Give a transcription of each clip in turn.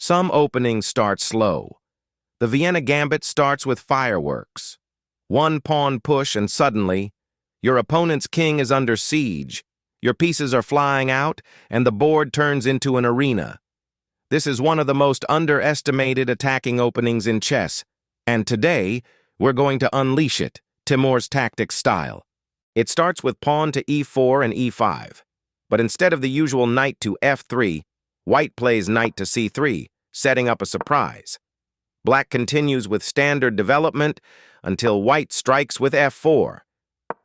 Some openings start slow. The Vienna Gambit starts with fireworks. One pawn push and suddenly, your opponent's king is under siege. Your pieces are flying out and the board turns into an arena. This is one of the most underestimated attacking openings in chess, and today, we're going to unleash it, Timur's tactics style. It starts with pawn to e4 and e5, but instead of the usual knight to f3, white plays knight to c3, setting up a surprise. Black continues with standard development until white strikes with f4.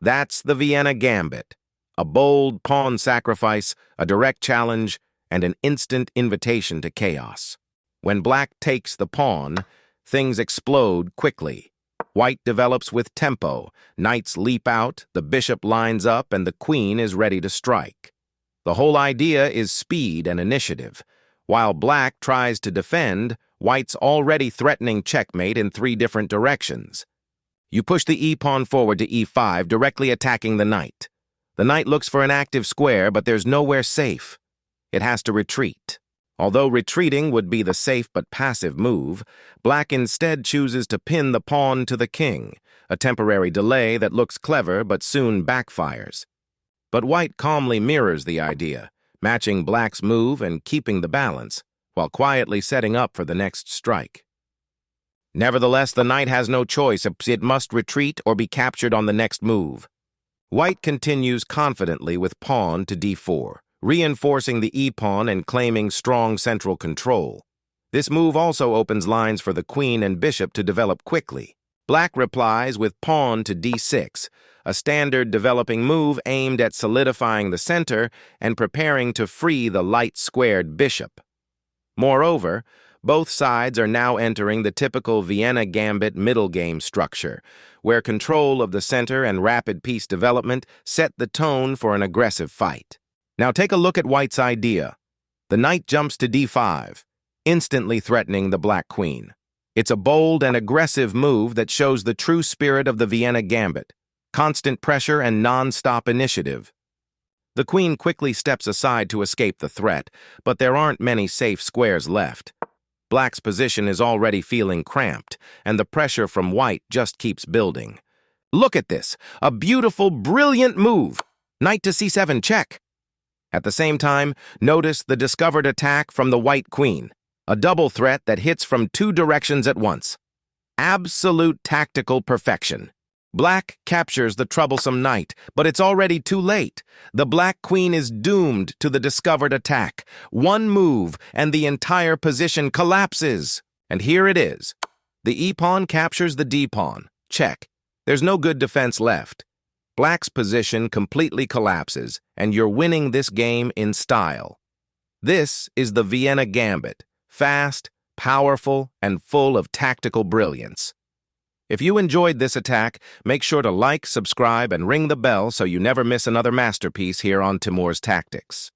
That's the Vienna Gambit, a bold pawn sacrifice, a direct challenge, and an instant invitation to chaos. When black takes the pawn, things explode quickly. White develops with tempo, knights leap out, the bishop lines up, and the queen is ready to strike. The whole idea is speed and initiative. While black tries to defend, white's already threatening checkmate in 3 different directions. You push the e-pawn forward to e5, directly attacking the knight. The knight looks for an active square, but there's nowhere safe. It has to retreat. Although retreating would be the safe but passive move, black instead chooses to pin the pawn to the king, a temporary delay that looks clever but soon backfires. But white calmly mirrors the idea, matching black's move and keeping the balance, while quietly setting up for the next strike. Nevertheless, the knight has no choice. It must retreat or be captured on the next move. White continues confidently with pawn to d4, reinforcing the e-pawn and claiming strong central control. This move also opens lines for the queen and bishop to develop quickly. Black replies with pawn to d6, a standard developing move aimed at solidifying the center and preparing to free the light-squared bishop. Moreover, both sides are now entering the typical Vienna Gambit middle game structure, where control of the center and rapid piece development set the tone for an aggressive fight. Now take a look at white's idea. The knight jumps to d5, instantly threatening the black queen. It's a bold and aggressive move that shows the true spirit of the Vienna Gambit, constant pressure and non-stop initiative. The queen quickly steps aside to escape the threat, but there aren't many safe squares left. Black's position is already feeling cramped, and the pressure from white just keeps building. Look at this, a beautiful, brilliant move. Knight to c7 check. At the same time, notice the discovered attack from the white queen, a double threat that hits from 2 directions at once. Absolute tactical perfection. Black captures the troublesome knight, but it's already too late. The black queen is doomed to the discovered attack. One move, and the entire position collapses. And here it is. The e-pawn captures the d-pawn. Check. There's no good defense left. Black's position completely collapses, and you're winning this game in style. This is the Vienna Gambit. Fast, powerful, and full of tactical brilliance. If you enjoyed this attack, make sure to like, subscribe, and ring the bell so you never miss another masterpiece here on Timur's Tactics.